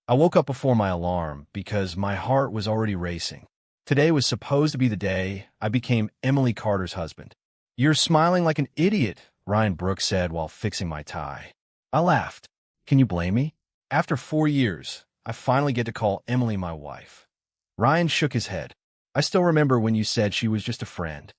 I woke up before my alarm because my heart was already racing. Today was supposed to be the day I became Emily Carter's husband. "You're smiling like an idiot," Ryan Brooks said while fixing my tie. I laughed. Can you blame me? After 4 years, I finally get to call Emily my wife. Ryan shook his head. "I still remember when you said she was just a friend."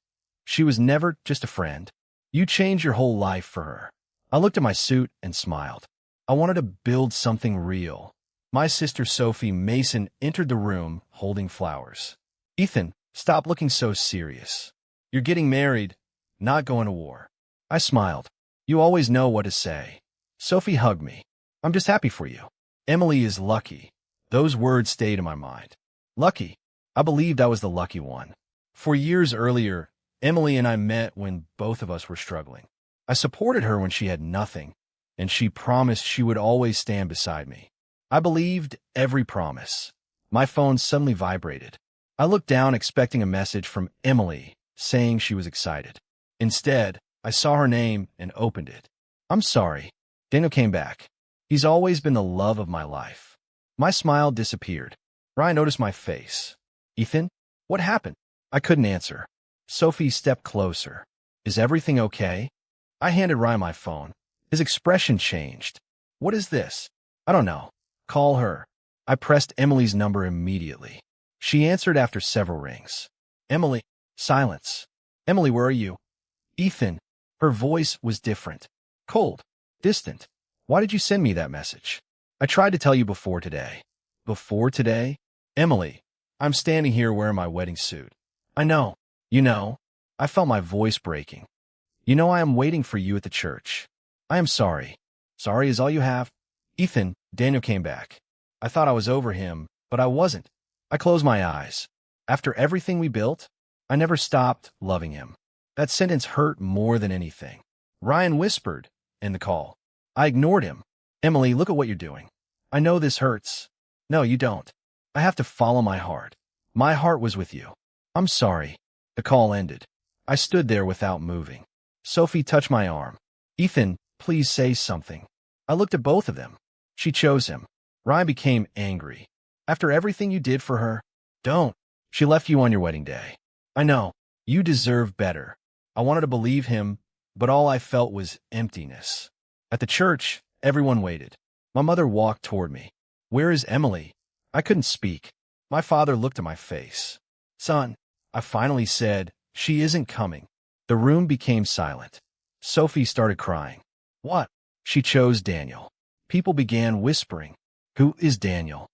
"She was never just a friend. You changed your whole life for her." I looked at my suit and smiled. I wanted to build something real. My sister Sophie Mason entered the room holding flowers. "Ethan, stop looking so serious. You're getting married, not going to war." I smiled. "You always know what to say." Sophie hugged me. "I'm just happy for you." Emily is lucky. Those words stayed in my mind. Lucky. I believed I was the lucky one. 4 years earlier, Emily and I met when both of us were struggling. I supported her when she had nothing, and she promised she would always stand beside me. I believed every promise. My phone suddenly vibrated. I looked down expecting a message from Emily saying she was excited. Instead, I saw her name and opened it. "I'm sorry." Daniel came back. He's always been the love of my life. My smile disappeared. Ryan noticed my face. "Ethan, what happened?" I couldn't answer. Sophie stepped closer. "Is everything okay?" I handed Ryan my phone. His expression changed. "What is this?" "I don't know. Call her." I pressed Emily's number immediately. She answered after several rings. "Emily." Silence. "Emily, where are you?" "Ethan." Her voice was different. Cold. Distant. "Why did you send me that message?" "I tried to tell you before today." "Before today?" "Emily, I'm standing here wearing my wedding suit." "I know." "You know." I felt my voice breaking. "You know I am waiting for you at the church." "I am sorry." "Sorry is all you have?" "Ethan." Daniel came back. I thought I was over him, but I wasn't. I closed my eyes. After everything we built, I never stopped loving him. That sentence hurt more than anything. Ryan whispered in the call. I ignored him. "Emily, look at what you're doing." "I know this hurts." "No, you don't. I have to follow my heart. My heart was with you." "I'm sorry." The call ended. I stood there without moving. Sophie touched my arm. "Ethan, please say something." I looked at both of them. She chose him. Ryan became angry. "After everything you did for her?" "Don't. She left you on your wedding day." "I know. You deserve better." I wanted to believe him, but all I felt was emptiness. At the church, everyone waited. My mother walked toward me. "Where is Emily?" I couldn't speak. My father looked at my face. "Son," I finally said, "she isn't coming." The room became silent. Sophie started crying. "What?" She chose Daniel. People began whispering. "Who is Daniel?"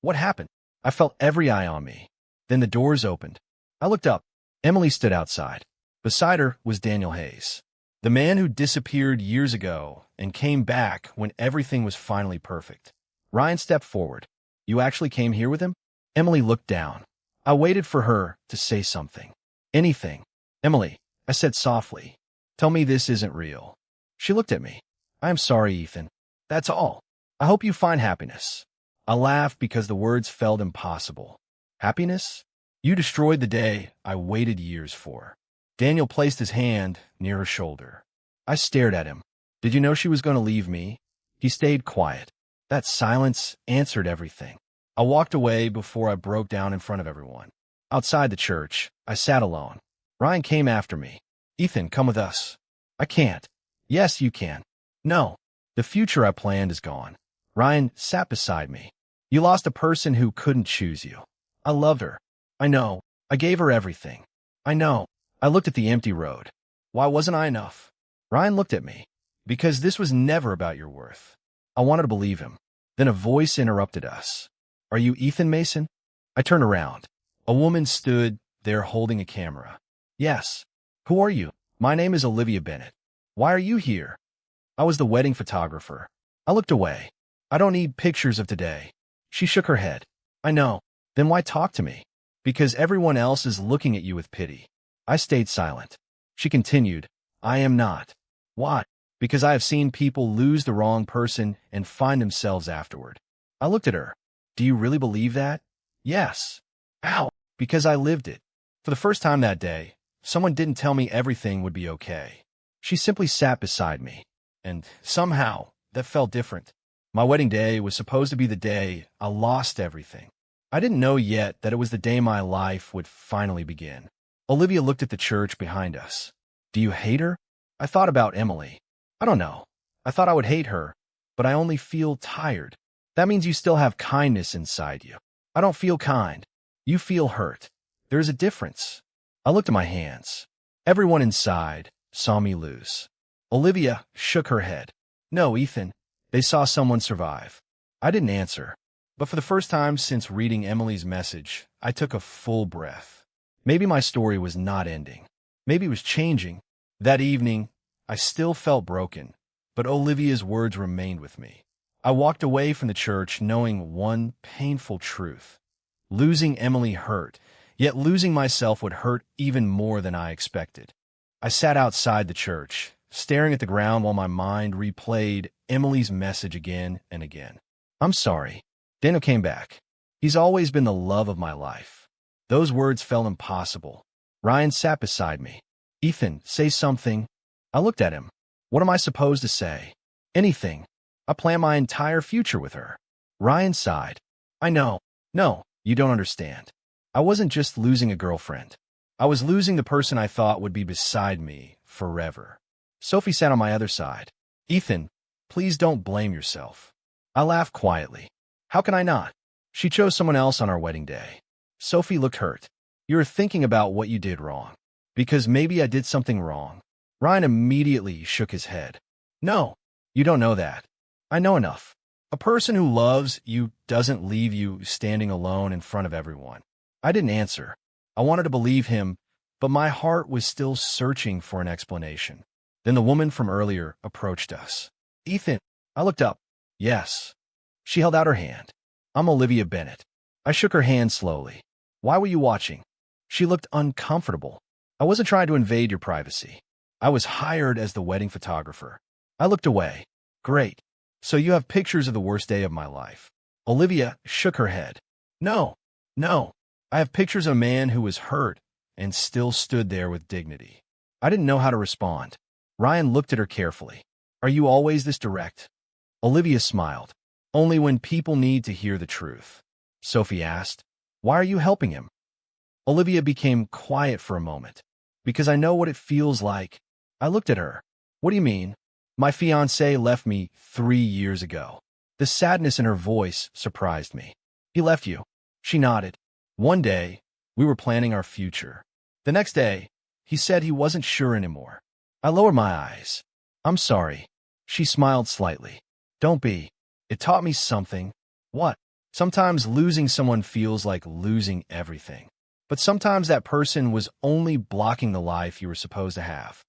"What happened?" I felt every eye on me. Then the doors opened. I looked up. Emily stood outside. Beside her was Daniel Hayes, the man who disappeared years ago and came back when everything was finally perfect. Ryan stepped forward. "You actually came here with him?" Emily looked down. I waited for her to say something. "Anything." "Emily," I said softly, "tell me this isn't real." She looked at me. "I am sorry, Ethan. That's all. I hope you find happiness." I laughed because the words felt impossible. "Happiness? You destroyed the day I waited years for." Daniel placed his hand near her shoulder. I stared at him. "Did you know she was going to leave me?" He stayed quiet. That silence answered everything. I walked away before I broke down in front of everyone. Outside the church, I sat alone. Ryan came after me. "Ethan, come with us." "I can't." "Yes, you can." "No. The future I planned is gone." Ryan sat beside me. "You lost a person who couldn't choose you." "I loved her." "I know. I gave her everything." "I know." I looked at the empty road. Why wasn't I enough? Ryan looked at me. "Because this was never about your worth." I wanted to believe him. Then a voice interrupted us. "Are you Ethan Mason?" I turned around. A woman stood there holding a camera. "Yes." "Who are you?" "My name is Olivia Bennett." "Why are you here?" "I was the wedding photographer." I looked away. "I don't need pictures of today." She shook her head. "I know." "Then why talk to me?" "Because everyone else is looking at you with pity." I stayed silent. She continued, "I am not." "Why?" "Because I have seen people lose the wrong person and find themselves afterward." I looked at her. "Do you really believe that?" "Yes." "How?" "Because I lived it." For the first time that day, someone didn't tell me everything would be okay. She simply sat beside me. And somehow, that felt different. My wedding day was supposed to be the day I lost everything. I didn't know yet that it was the day my life would finally begin. Olivia looked at the church behind us. Do you hate her? I thought about Emily. I don't know. I thought I would hate her, but I only feel tired. That means you still have kindness inside you. I don't feel kind. You feel hurt. There's a difference. I looked at my hands. Everyone inside saw me lose. Olivia shook her head. No, Ethan. They saw someone survive. I didn't answer. But for the first time since reading Emily's message, I took a full breath. Maybe my story was not ending. Maybe it was changing. That evening, I still felt broken, but Olivia's words remained with me. I walked away from the church knowing one painful truth. Losing Emily hurt, yet losing myself would hurt even more than I expected. I sat outside the church, staring at the ground while my mind replayed Emily's message again and again. I'm sorry. Daniel came back. He's always been the love of my life. Those words felt impossible. Ryan sat beside me. Ethan, say something. I looked at him. What am I supposed to say? Anything. I plan my entire future with her. Ryan sighed. I know. No, you don't understand. I wasn't just losing a girlfriend. I was losing the person I thought would be beside me forever. Sophie sat on my other side. Ethan, please don't blame yourself. I laughed quietly. How can I not? She chose someone else on our wedding day. Sophie looked hurt. You're thinking about what you did wrong. Because maybe I did something wrong. Ryan immediately shook his head. No, you don't know that. I know enough. A person who loves you doesn't leave you standing alone in front of everyone. I didn't answer. I wanted to believe him, but my heart was still searching for an explanation. Then the woman from earlier approached us. Ethan, I looked up. Yes. She held out her hand. I'm Olivia Bennett. I shook her hand slowly. Why were you watching? She looked uncomfortable. I wasn't trying to invade your privacy. I was hired as the wedding photographer. I looked away. Great. So you have pictures of the worst day of my life. Olivia shook her head. No. I have pictures of a man who was hurt and still stood there with dignity. I didn't know how to respond. Ryan looked at her carefully. Are you always this direct? Olivia smiled. Only when people need to hear the truth. Sophie asked, why are you helping him? Olivia became quiet for a moment. Because I know what it feels like. I looked at her. What do you mean? My fiancé left me 3 years ago. The sadness in her voice surprised me. He left you. She nodded. One day, we were planning our future. The next day, he said he wasn't sure anymore. I lowered my eyes. I'm sorry. She smiled slightly. Don't be. It taught me something. What? Sometimes losing someone feels like losing everything. But sometimes that person was only blocking the life you were supposed to have.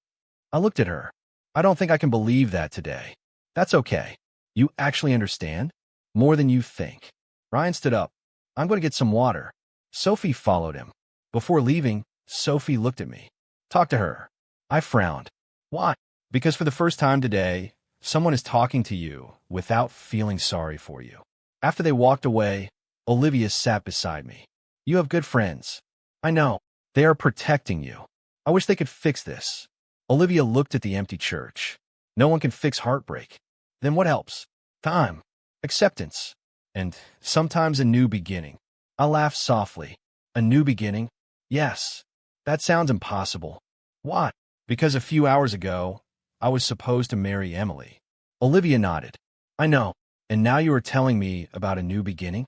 I looked at her. I don't think I can believe that today. That's okay. You actually understand? More than you think. Ryan stood up. I'm going to get some water. Sophie followed him. Before leaving, Sophie looked at me. Talk to her. I frowned. Why? Because for the first time today, someone is talking to you without feeling sorry for you. After they walked away, Olivia sat beside me. You have good friends. I know. They are protecting you. I wish they could fix this. Olivia looked at the empty church. No one can fix heartbreak. Then what helps? Time. Acceptance. And sometimes a new beginning. I laughed softly. A new beginning? Yes. That sounds impossible. Why? Because a few hours ago, I was supposed to marry Emily. Olivia nodded. I know. And now you are telling me about a new beginning?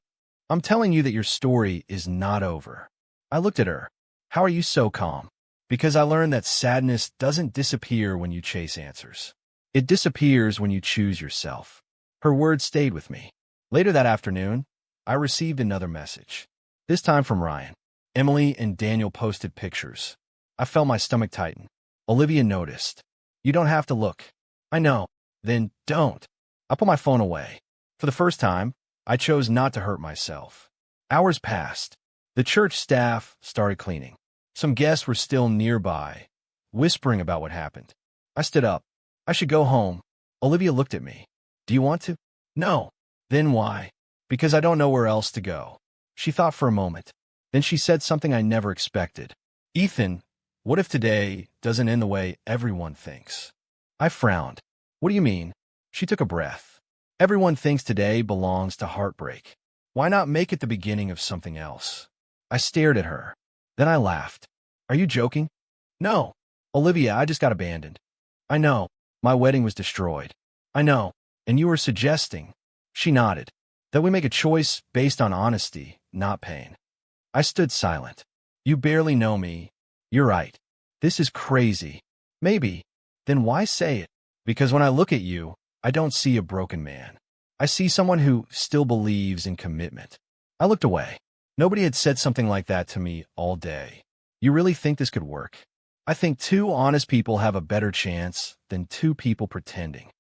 I'm telling you that your story is not over. I looked at her. How are you so calm? Because I learned that sadness doesn't disappear when you chase answers. It disappears when you choose yourself. Her words stayed with me. Later that afternoon, I received another message. This time from Ryan. Emily and Daniel posted pictures. I felt my stomach tighten. Olivia noticed. You don't have to look. I know. Then don't. I put my phone away. For the first time, I chose not to hurt myself. Hours passed. The church staff started cleaning. Some guests were still nearby, whispering about what happened. I stood up. I should go home. Olivia looked at me. Do you want to? No. Then why? Because I don't know where else to go. She thought for a moment. Then she said something I never expected. Ethan, what if today doesn't end the way everyone thinks? I frowned. What do you mean? She took a breath. Everyone thinks today belongs to heartbreak. Why not make it the beginning of something else? I stared at her. Then I laughed. Are you joking? No. Olivia, I just got abandoned. I know. My wedding was destroyed. I know. And you were suggesting, she nodded, that we make a choice based on honesty, not pain. I stood silent. You barely know me. You're right. This is crazy. Maybe. Then why say it? Because when I look at you, I don't see a broken man. I see someone who still believes in commitment. I looked away. Nobody had said something like that to me all day. You really think this could work? I think two honest people have a better chance than two people pretending.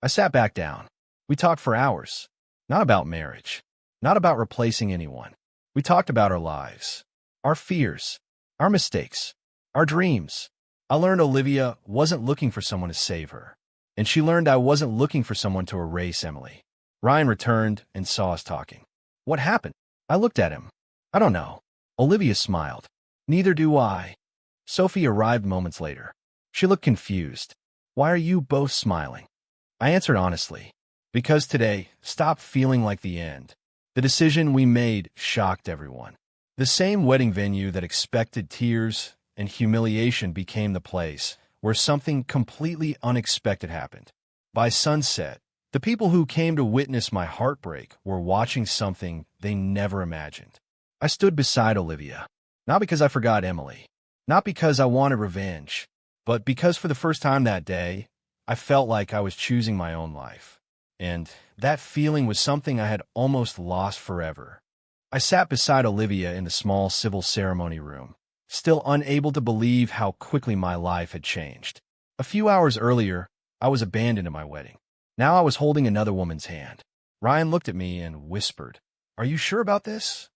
I sat back down. We talked for hours. Not about marriage. Not about replacing anyone. We talked about our lives. Our fears. Our mistakes. Our dreams. I learned Olivia wasn't looking for someone to save her. And she learned I wasn't looking for someone to erase Emily. Ryan returned and saw us talking. What happened? I looked at him. I don't know. Olivia smiled. Neither do I. Sophie arrived moments later. She looked confused. Why are you both smiling? I answered honestly. Because today stopped feeling like the end. The decision we made shocked everyone. The same wedding venue that expected tears and humiliation became the place where something completely unexpected happened. By sunset, the people who came to witness my heartbreak were watching something they never imagined. I stood beside Olivia, not because I forgot Emily, not because I wanted revenge, but because for the first time that day, I felt like I was choosing my own life. And that feeling was something I had almost lost forever. I sat beside Olivia in the small civil ceremony room, still unable to believe how quickly my life had changed. A few hours earlier, I was abandoned at my wedding. Now I was holding another woman's hand. Ryan looked at me and whispered, "Are you sure about this?"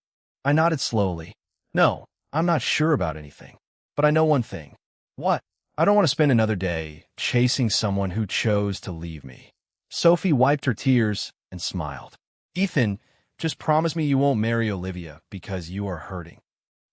I nodded slowly. No, I'm not sure about anything. But I know one thing. What? I don't want to spend another day chasing someone who chose to leave me. Sophie wiped her tears and smiled. Ethan, just promise me you won't marry Olivia because you are hurting.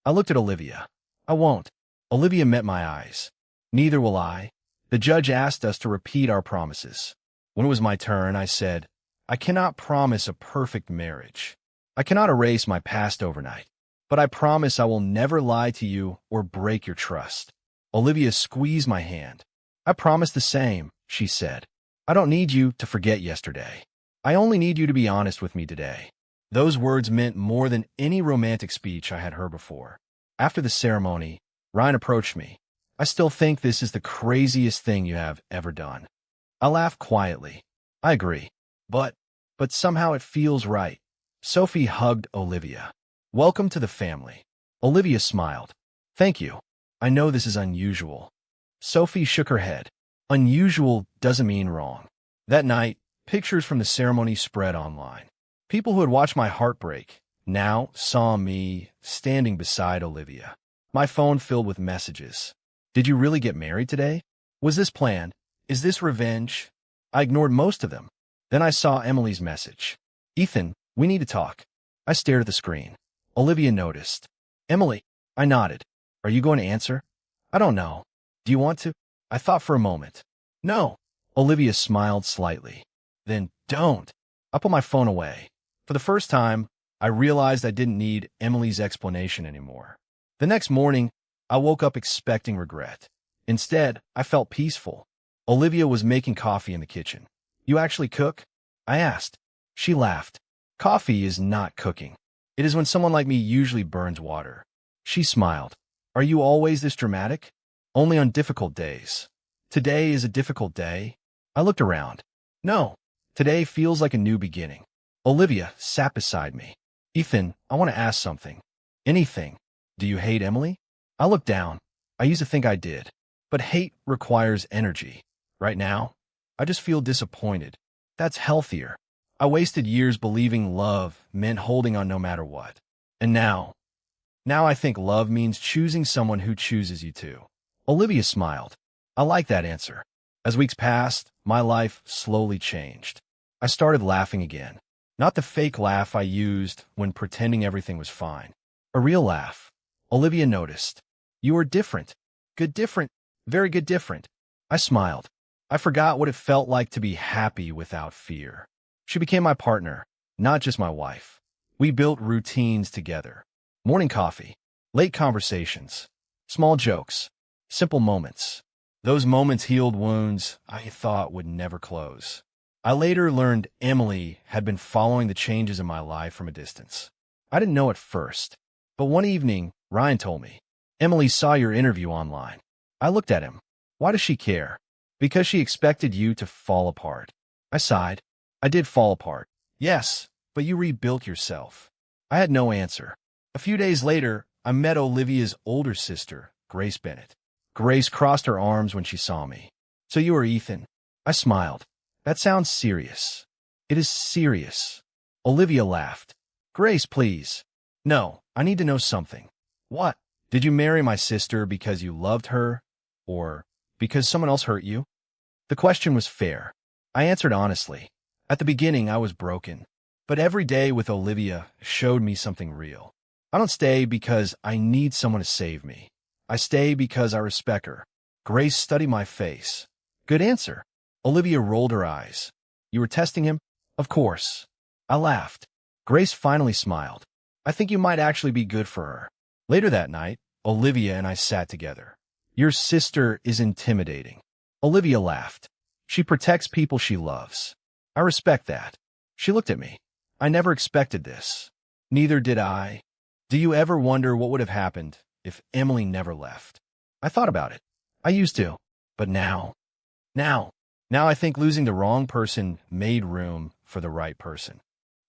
I looked at Olivia. I won't. Olivia met my eyes. Neither will I. The judge asked us to repeat our promises. When it was my turn, I said, I cannot promise a perfect marriage. I cannot erase my past overnight. But I promise I will never lie to you or break your trust. Olivia squeezed my hand. I promise the same, she said. I don't need you to forget yesterday. I only need you to be honest with me today. Those words meant more than any romantic speech I had heard before. After the ceremony, Ryan approached me. I still think this is the craziest thing you have ever done. I laughed quietly. I agree. But somehow it feels right. Sophie hugged Olivia. Welcome to the family. Olivia smiled. Thank you. I know this is unusual. Sophie shook her head. Unusual doesn't mean wrong. That night, pictures from the ceremony spread online. People who had watched my heartbreak now saw me standing beside Olivia. My phone filled with messages. Did you really get married today? Was this planned? Is this revenge? I ignored most of them. Then I saw Emily's message. Ethan, we need to talk. I stared at the screen. Olivia noticed. Emily. I nodded. Are you going to answer? I don't know. Do you want to? I thought for a moment. No. Olivia smiled slightly. Then don't. I put my phone away. For the first time, I realized I didn't need Emily's explanation anymore. The next morning, I woke up expecting regret. Instead, I felt peaceful. Olivia was making coffee in the kitchen. You actually cook? I asked. She laughed. Coffee is not cooking. It is when someone like me usually burns water. She smiled. Are you always this dramatic? Only on difficult days. Today is a difficult day. I looked around. No, today feels like a new beginning. Olivia sat beside me. Ethan, I want to ask something. Anything. Do you hate Emily? I looked down. I used to think I did. But hate requires energy. Right now, I just feel disappointed. That's healthier. I wasted years believing love meant holding on no matter what. And now I think love means choosing someone who chooses you too. Olivia smiled. I like that answer. As weeks passed, my life slowly changed. I started laughing again. Not the fake laugh I used when pretending everything was fine. A real laugh. Olivia noticed. You are different. Good different. Very good different. I smiled. I forgot what it felt like to be happy without fear. She became my partner, not just my wife. We built routines together. Morning coffee, late conversations, small jokes, simple moments. Those moments healed wounds I thought would never close. I later learned Emily had been following the changes in my life from a distance. I didn't know at first, but one evening, Ryan told me, "Emily saw your interview online." I looked at him. Why does she care? Because she expected you to fall apart. I sighed. I did fall apart. Yes, but you rebuilt yourself. I had no answer. A few days later, I met Olivia's older sister, Grace Bennett. Grace crossed her arms when she saw me. "So you are Ethan?" I smiled. "That sounds serious." "It is serious." Olivia laughed. "Grace, please." "No, I need to know something." "What? Did you marry my sister because you loved her, or because someone else hurt you?" The question was fair. I answered honestly. At the beginning, I was broken. But every day with Olivia showed me something real. I don't stay because I need someone to save me. I stay because I respect her. Grace studied my face. "Good answer." Olivia rolled her eyes. "You were testing him?" "Of course." I laughed. Grace finally smiled. "I think you might actually be good for her." Later that night, Olivia and I sat together. "Your sister is intimidating." Olivia laughed. "She protects people she loves." I respect that. She looked at me. "I never expected this." "Neither did I." "Do you ever wonder what would have happened if Emily never left?" I thought about it. I used to. But now I think losing the wrong person made room for the right person.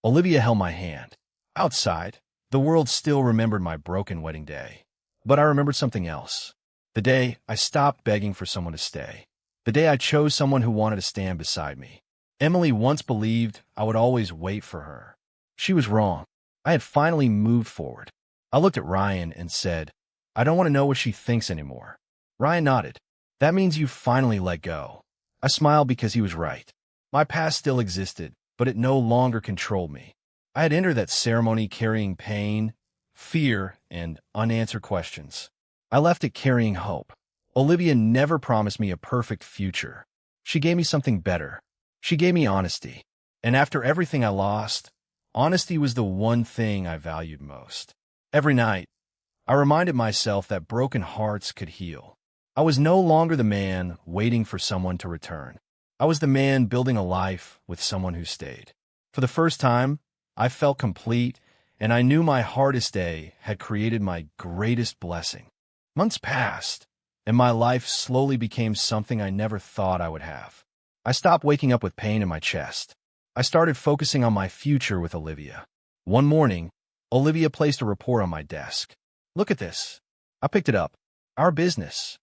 Olivia held my hand. Outside, the world still remembered my broken wedding day. But I remembered something else. The day I stopped begging for someone to stay. The day I chose someone who wanted to stand beside me. Emily once believed I would always wait for her. She was wrong. I had finally moved forward. I looked at Ryan and said, "I don't want to know what she thinks anymore." Ryan nodded. "That means you finally let go." I smiled because he was right. My past still existed, but it no longer controlled me. I had entered that ceremony carrying pain, fear, and unanswered questions. I left it carrying hope. Olivia never promised me a perfect future. She gave me something better. She gave me honesty. And after everything I lost, honesty was the one thing I valued most. Every night, I reminded myself that broken hearts could heal. I was no longer the man waiting for someone to return. I was the man building a life with someone who stayed. For the first time, I felt complete, and I knew my hardest day had created my greatest blessing. Months passed, and my life slowly became something I never thought I would have. I stopped waking up with pain in my chest. I started focusing on my future with Olivia. One morning, Olivia placed a report on my desk. "Look at this." I picked it up. "Our business."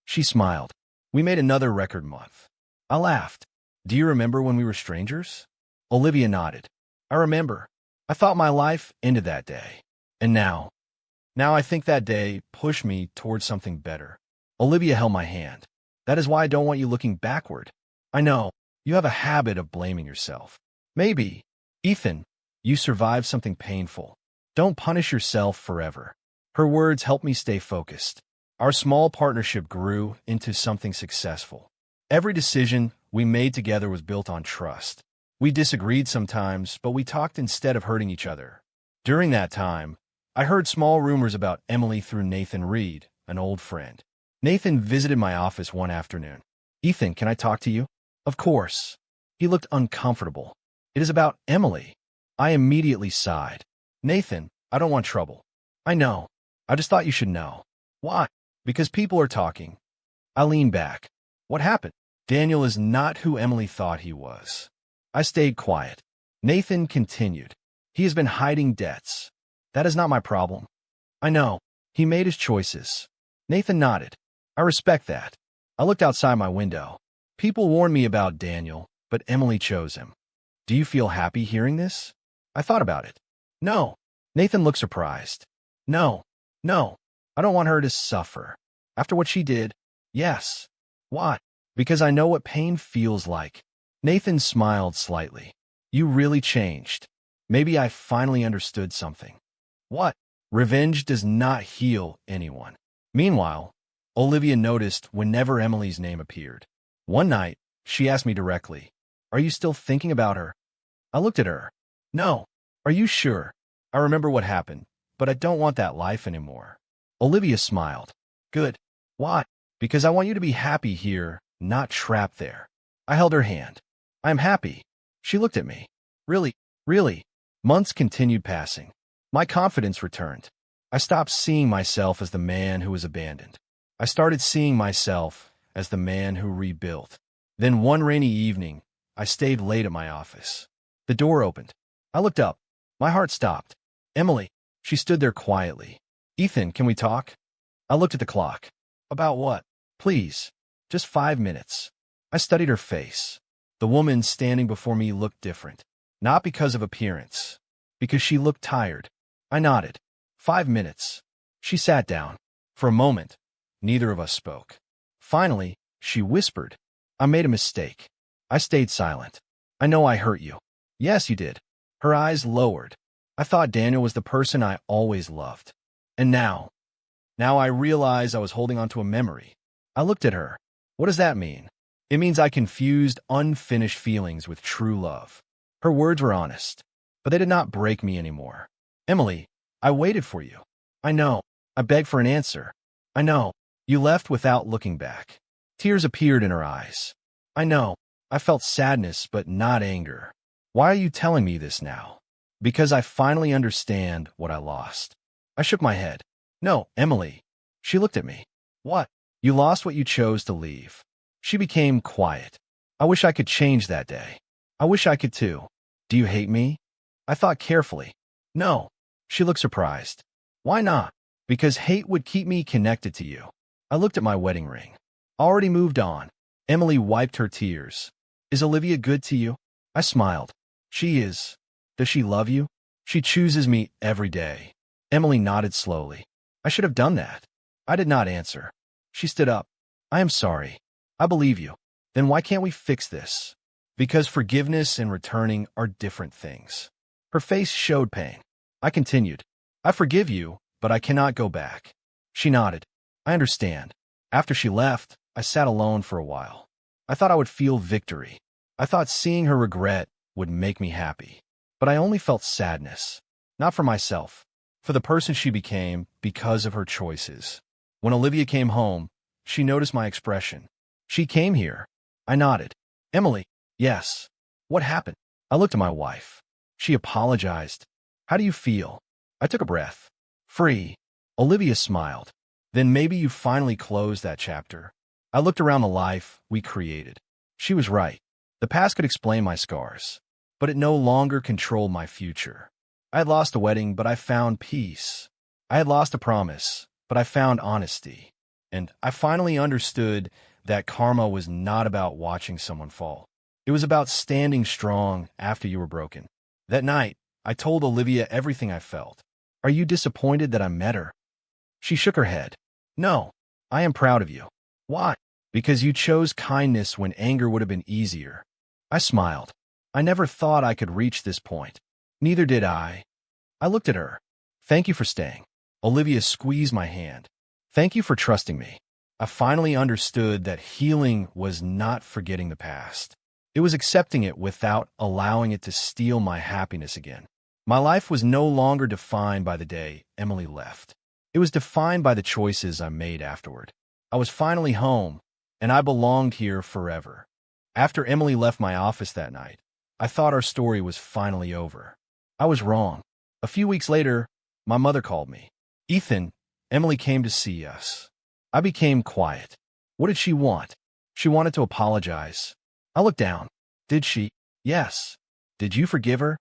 She smiled. "We made another record month." I laughed. "Do you remember when we were strangers?" Olivia nodded. "I remember. I thought my life ended that day. And now I think that day pushed me towards something better." Olivia held my hand. "That is why I don't want you looking backward." "I know. You have a habit of blaming yourself." "Maybe. Ethan, you survived something painful. Don't punish yourself forever." Her words helped me stay focused. Our small partnership grew into something successful. Every decision we made together was built on trust. We disagreed sometimes, but we talked instead of hurting each other. During that time, I heard small rumors about Emily through Nathan Reed, an old friend. Nathan visited my office one afternoon. "Ethan, can I talk to you?" "Of course." He looked uncomfortable. "It is about Emily." I immediately sighed. "Nathan, I don't want trouble." "I know. I just thought you should know." "Why?" "Because people are talking." I leaned back. "What happened?" "Daniel is not who Emily thought he was." I stayed quiet. Nathan continued. "He has been hiding debts." "That is not my problem." "I know. He made his choices." Nathan nodded. "I respect that." I looked outside my window. People warned me about Daniel, but Emily chose him. "Do you feel happy hearing this?" I thought about it. "No." Nathan looked surprised. No. I don't want her to suffer." "After what she did?" "Yes." "Why?" "Because I know what pain feels like." Nathan smiled slightly. "You really changed. Maybe I finally understood something." "What?" "Revenge does not heal anyone." Meanwhile, Olivia noticed whenever Emily's name appeared. One night, she asked me directly, "Are you still thinking about her?" I looked at her. No. Are you sure? I remember what happened, but I don't want that life anymore. Olivia smiled. Good. Why? Because I want you to be happy here, not trapped there. I held her hand. I am happy. She looked at me. Really? Really? Months continued passing. My confidence returned. I stopped seeing myself as the man who was abandoned. I started seeing myself as the man who rebuilt. Then one rainy evening, I stayed late at my office. The door opened. I looked up. My heart stopped. Emily. She stood there quietly. Ethan, can we talk? I looked at the clock. About what? Please. Just 5 minutes. I studied her face. The woman standing before me looked different. Not because of appearance. Because she looked tired. I nodded. 5 minutes. She sat down. For a moment, neither of us spoke. Finally, she whispered, I made a mistake. I stayed silent. I know I hurt you. Yes, you did. Her eyes lowered. I thought Daniel was the person I always loved. And now I realize I was holding on to a memory. I looked at her. What does that mean? It means I confused unfinished feelings with true love. Her words were honest, but they did not break me anymore. Emily, I waited for you. I know. I begged for an answer. I know. You left without looking back. Tears appeared in her eyes. I know. I felt sadness, but not anger. Why are you telling me this now? Because I finally understand what I lost. I shook my head. No, Emily. She looked at me. What? You lost what you chose to leave. She became quiet. I wish I could change that day. I wish I could too. Do you hate me? I thought carefully. No. She looked surprised. Why not? Because hate would keep me connected to you. I looked at my wedding ring. Already moved on. Emily wiped her tears. Is Olivia good to you? I smiled. She is. Does she love you? She chooses me every day. Emily nodded slowly. I should have done that. I did not answer. She stood up. I am sorry. I believe you. Then why can't we fix this? Because forgiveness and returning are different things. Her face showed pain. I continued. I forgive you, but I cannot go back. She nodded. I understand. After she left, I sat alone for a while. I thought I would feel victory. I thought seeing her regret would make me happy. But I only felt sadness. Not for myself. For the person she became because of her choices. When Olivia came home, she noticed my expression. She came here. I nodded. Emily. Yes. What happened? I looked at my wife. She apologized. How do you feel? I took a breath. Free. Olivia smiled. Then maybe you finally closed that chapter. I looked around the life we created. She was right. The past could explain my scars, but it no longer controlled my future. I had lost a wedding, but I found peace. I had lost a promise, but I found honesty. And I finally understood that karma was not about watching someone fall. It was about standing strong after you were broken. That night, I told Olivia everything I felt. Are you disappointed that I met her? She shook her head. No, I am proud of you. Why? Because you chose kindness when anger would have been easier. I smiled. I never thought I could reach this point. Neither did I. I looked at her. Thank you for staying. Olivia squeezed my hand. Thank you for trusting me. I finally understood that healing was not forgetting the past. It was accepting it without allowing it to steal my happiness again. My life was no longer defined by the day Emily left. It was defined by the choices I made afterward. I was finally home, and I belonged here forever. After Emily left my office that night, I thought our story was finally over. I was wrong. A few weeks later, my mother called me. Ethan, Emily came to see us. I became quiet. What did she want? She wanted to apologize. I looked down. Did she? Yes. Did you forgive her?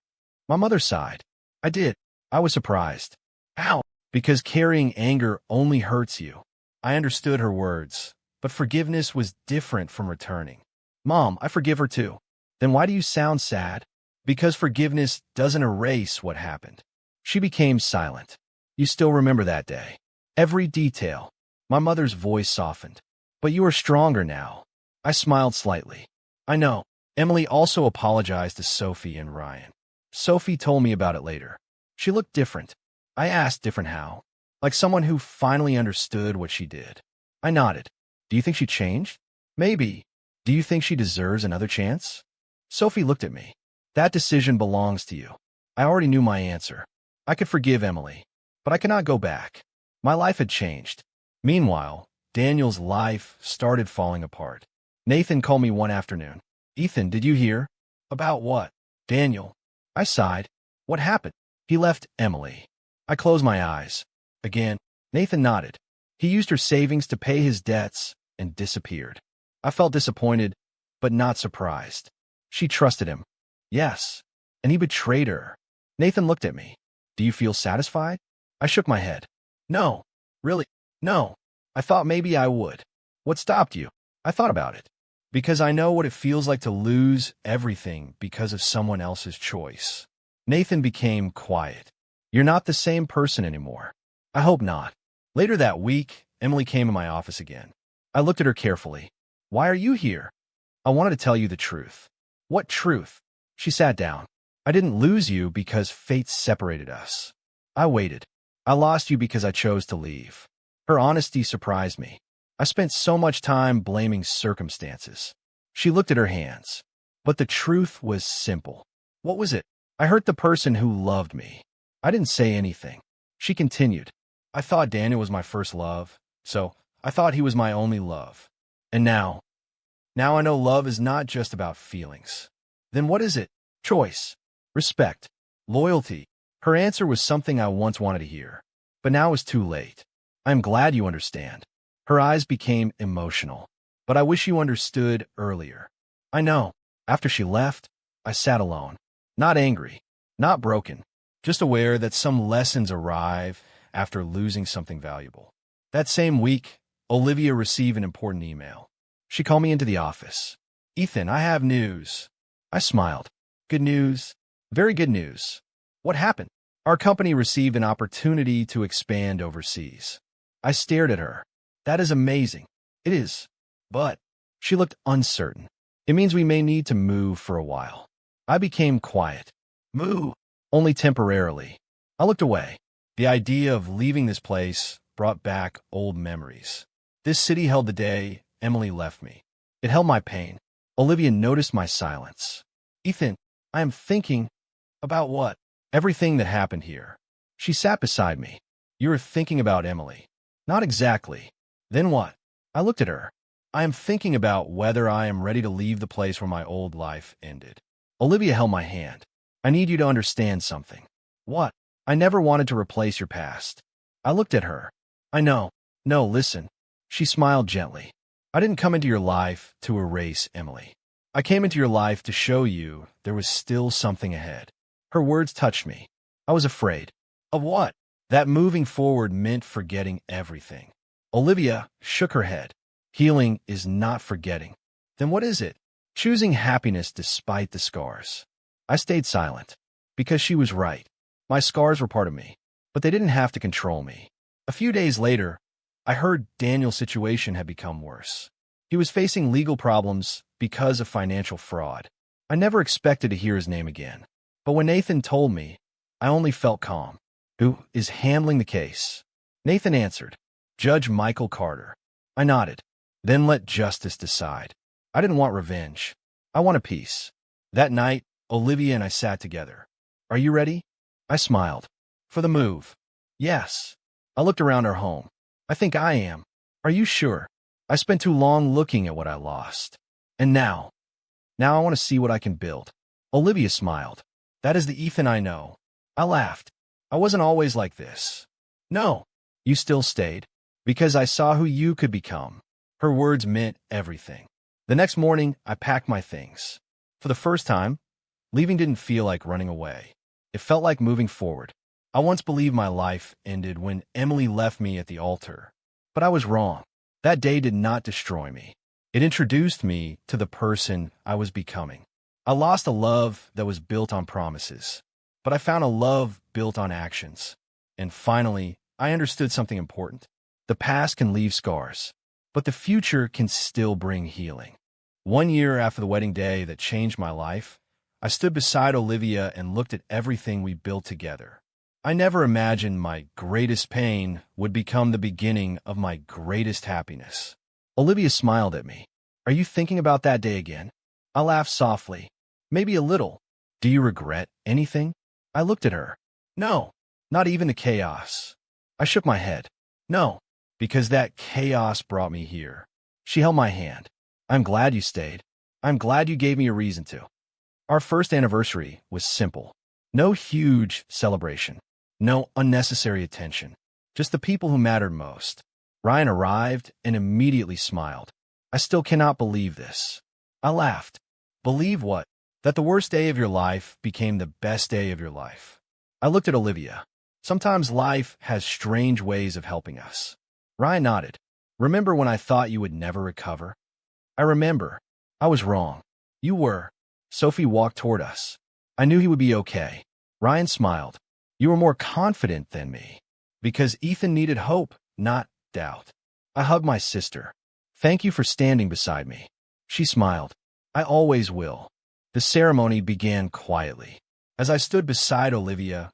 My mother sighed. I did. I was surprised. How? Because carrying anger only hurts you. I understood her words, but forgiveness was different from returning. Mom, I forgive her too. Then why do you sound sad? Because forgiveness doesn't erase what happened. She became silent. You still remember that day. Every detail. My mother's voice softened. But you are stronger now. I smiled slightly. I know. Emily also apologized to Sophie and Ryan. Sophie told me about it later. She looked different. I asked different how. Like someone who finally understood what she did. I nodded. Do you think she changed? Maybe. Do you think she deserves another chance? Sophie looked at me. That decision belongs to you. I already knew my answer. I could forgive Emily, but I could not go back. My life had changed. Meanwhile, Daniel's life started falling apart. Nathan called me one afternoon. "Ethan, did you hear?" "About what?" "Daniel." I sighed. "What happened?" "He left Emily." I closed my eyes. Again, Nathan nodded. He used her savings to pay his debts and disappeared. I felt disappointed, but not surprised. She trusted him. Yes, and he betrayed her. Nathan looked at me. "Do you feel satisfied?" I shook my head. "No, really, no. I thought maybe I would." "What stopped you?" I thought about it. "Because I know what it feels like to lose everything because of someone else's choice." Nathan became quiet. "You're not the same person anymore." "I hope not." Later that week, Emily came in my office again. I looked at her carefully. "Why are you here?" "I wanted to tell you the truth." "What truth?" She sat down. "I didn't lose you because fate separated us. I waited. I lost you because I chose to leave." Her honesty surprised me. I spent so much time blaming circumstances. She looked at her hands. But the truth was simple. "What was it?" "I hurt the person who loved me." I didn't say anything. She continued. "I thought Daniel was my first love, so I thought he was my only love. And now I know love is not just about feelings." "Then what is it?" "Choice, respect, loyalty." Her answer was something I once wanted to hear. But now it was too late. "I am glad you understand." Her eyes became emotional. "But I wish you understood earlier." "I know." After she left, I sat alone. Not angry, not broken, just aware that some lessons arrive after losing something valuable. That same week, Olivia received an important email. She called me into the office. "Ethan, I have news." I smiled. "Good news?" "Very good news." "What happened?" "Our company received an opportunity to expand overseas." I stared at her. "That is amazing." "It is. But—" She looked uncertain. "It means we may need to move for a while." I became quiet. "Move?" "Only temporarily." I looked away. The idea of leaving this place brought back old memories. This city held the day Emily left me. It held my pain. Olivia noticed my silence. "Ethan, I am thinking—" "About what?" "Everything that happened here." She sat beside me. "You are thinking about Emily." "Not exactly." "Then what?" I looked at her. "I am thinking about whether I am ready to leave the place where my old life ended." Olivia held my hand. "I need you to understand something." "What?" "I never wanted to replace your past." I looked at her. "I know." "No, listen." She smiled gently. "I didn't come into your life to erase Emily. I came into your life to show you there was still something ahead." Her words touched me. I was afraid. "Of what?" "That moving forward meant forgetting everything." Olivia shook her head. "Healing is not forgetting." "Then what is it?" "Choosing happiness despite the scars." I stayed silent. Because she was right. My scars were part of me, but they didn't have to control me. A few days later, I heard Daniel's situation had become worse. He was facing legal problems because of financial fraud. I never expected to hear his name again. But when Nathan told me, I only felt calm. "Who is handling the case?" Nathan answered. "Judge Michael Carter." I nodded. "Then let justice decide." I didn't want revenge. I wanted peace. That night, Olivia and I sat together. "Are you ready?" I smiled. "For the move?" "Yes." I looked around our home. "I think I am." "Are you sure?" "I spent too long looking at what I lost. And now I want to see what I can build." Olivia smiled. "That is the Ethan I know." I laughed. "I wasn't always like this." "No." "You still stayed." "Because I saw who you could become." Her words meant everything. The next morning, I packed my things. For the first time, leaving didn't feel like running away. It felt like moving forward. I once believed my life ended when Emily left me at the altar. But I was wrong. That day did not destroy me. It introduced me to the person I was becoming. I lost a love that was built on promises, but I found a love built on actions. And finally, I understood something important. The past can leave scars, but the future can still bring healing. 1 year after the wedding day that changed my life, I stood beside Olivia and looked at everything we built together. I never imagined my greatest pain would become the beginning of my greatest happiness. Olivia smiled at me. "Are you thinking about that day again?" I laughed softly. "Maybe a little." Do you regret anything? I looked at her. No, not even the chaos. I shook my head. No, because that chaos brought me here. She held my hand. I'm glad you stayed. I'm glad you gave me a reason to. Our first anniversary was simple. No huge celebration. No unnecessary attention. Just the people who mattered most. Ryan arrived and immediately smiled. I still cannot believe this. I laughed. Believe what? That the worst day of your life became the best day of your life. I looked at Olivia. Sometimes life has strange ways of helping us. Ryan nodded. Remember when I thought you would never recover? I remember. I was wrong. You were. Sophie walked toward us. I knew he would be okay. Ryan smiled. You were more confident than me. Because Ethan needed hope, not doubt. I hugged my sister. Thank you for standing beside me. She smiled. I always will. The ceremony began quietly. As I stood beside Olivia,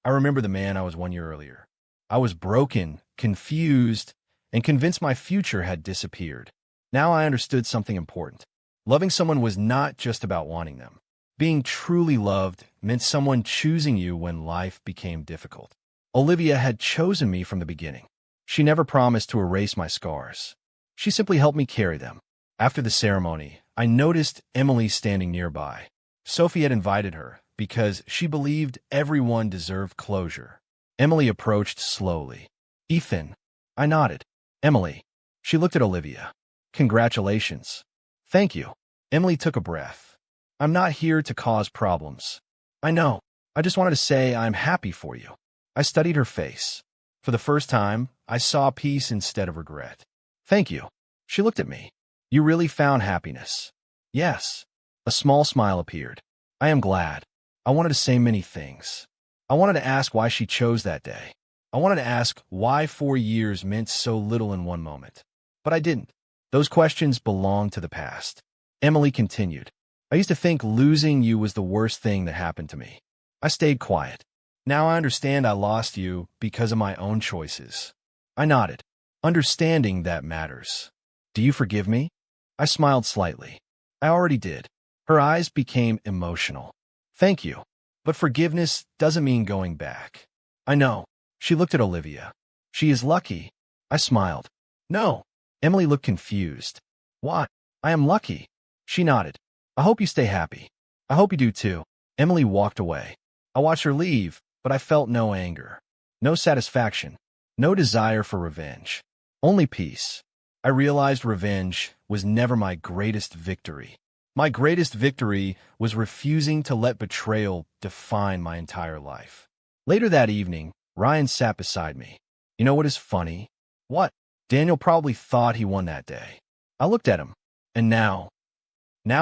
I remember the man I was 1 year earlier. I was broken, confused, and convinced my future had disappeared. Now I understood something important. Loving someone was not just about wanting them. Being truly loved meant someone choosing you when life became difficult. Olivia had chosen me from the beginning. She never promised to erase my scars. She simply helped me carry them. After the ceremony, I noticed Emily standing nearby. Sophie had invited her because she believed everyone deserved closure. Emily approached slowly. Ethan. I nodded. Emily. She looked at Olivia. Congratulations. Thank you. Emily took a breath. I'm not here to cause problems. I know. I just wanted to say I'm happy for you. I studied her face. For the first time, I saw peace instead of regret. Thank you. She looked at me. You really found happiness. Yes. A small smile appeared. I am glad. I wanted to say many things. I wanted to ask why she chose that day. I wanted to ask why 4 years meant so little in one moment. But I didn't. Those questions belong to the past. Emily continued. I used to think losing you was the worst thing that happened to me. I stayed quiet. Now I understand I lost you because of my own choices. I nodded. Understanding that matters. Do you forgive me? I smiled slightly. I already did. Her eyes became emotional. Thank you. But forgiveness doesn't mean going back. I know. She looked at Olivia. She is lucky. I smiled. No. Emily looked confused. What? I am lucky. She nodded. I hope you stay happy. I hope you do too. Emily walked away. I watched her leave, but I felt no anger. No satisfaction. No desire for revenge. Only peace. I realized revenge was never my greatest victory. My greatest victory was refusing to let betrayal define my entire life. Later that evening, Ryan sat beside me. You know what is funny? What? Daniel probably thought he won that day. I looked at him, and now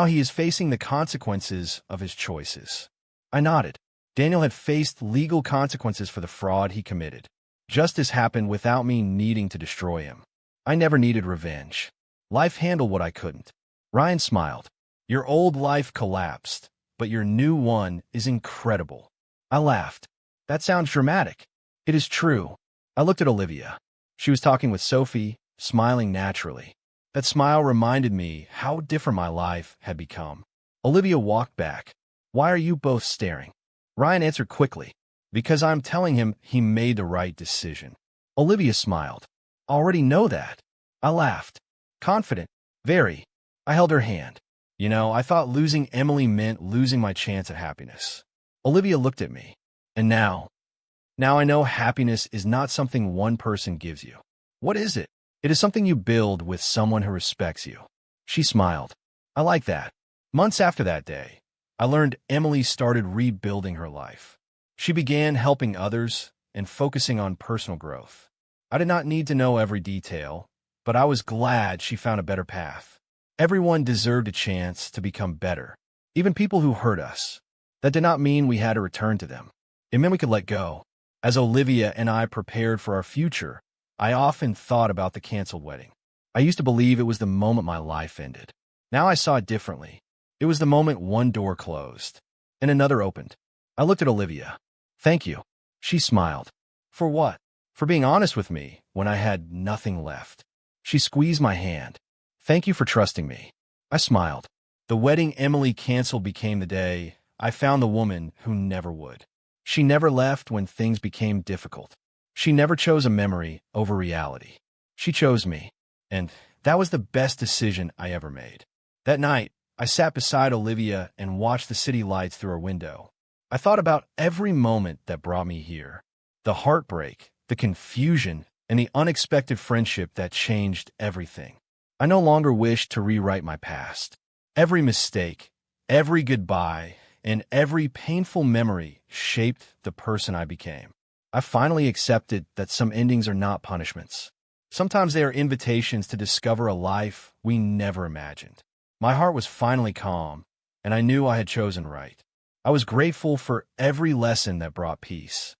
he is facing the consequences of his choices. I nodded. Daniel had faced legal consequences for the fraud he committed. Justice happened without me needing to destroy him. I never needed revenge. Life handled what I couldn't. Ryan smiled. Your old life collapsed, but your new one is incredible. I laughed. That sounds dramatic. It is true. I looked at Olivia. She was talking with Sophie, smiling naturally. That smile reminded me how different my life had become. Olivia walked back. Why are you both staring? Ryan answered quickly. Because I'm telling him he made the right decision. Olivia smiled. Already know that. I laughed. Confident. Very. I held her hand. You know, I thought losing Emily meant losing my chance at happiness. Olivia looked at me. And now I know happiness is not something one person gives you. What is it? It is something you build with someone who respects you. She smiled. I like that. Months after that day, I learned Emily started rebuilding her life. She began helping others and focusing on personal growth. I did not need to know every detail, but I was glad she found a better path. Everyone deserved a chance to become better, even people who hurt us. That did not mean we had to return to them. It meant we could let go. As Olivia and I prepared for our future, I often thought about the canceled wedding. I used to believe it was the moment my life ended. Now I saw it differently. It was the moment one door closed and another opened. I looked at Olivia. Thank you. She smiled. For what? For being honest with me when I had nothing left. She squeezed my hand. Thank you for trusting me. I smiled. The wedding Emily canceled became the day I found the woman who never would. She never left when things became difficult. She never chose a memory over reality. She chose me, and that was the best decision I ever made. That night, I sat beside Olivia and watched the city lights through her window. I thought about every moment that brought me here. The heartbreak, the confusion, and the unexpected friendship that changed everything. I no longer wished to rewrite my past. Every mistake, every goodbye, and every painful memory shaped the person I became. I finally accepted that some endings are not punishments. Sometimes they are invitations to discover a life we never imagined. My heart was finally calm, and I knew I had chosen right. I was grateful for every lesson that brought peace.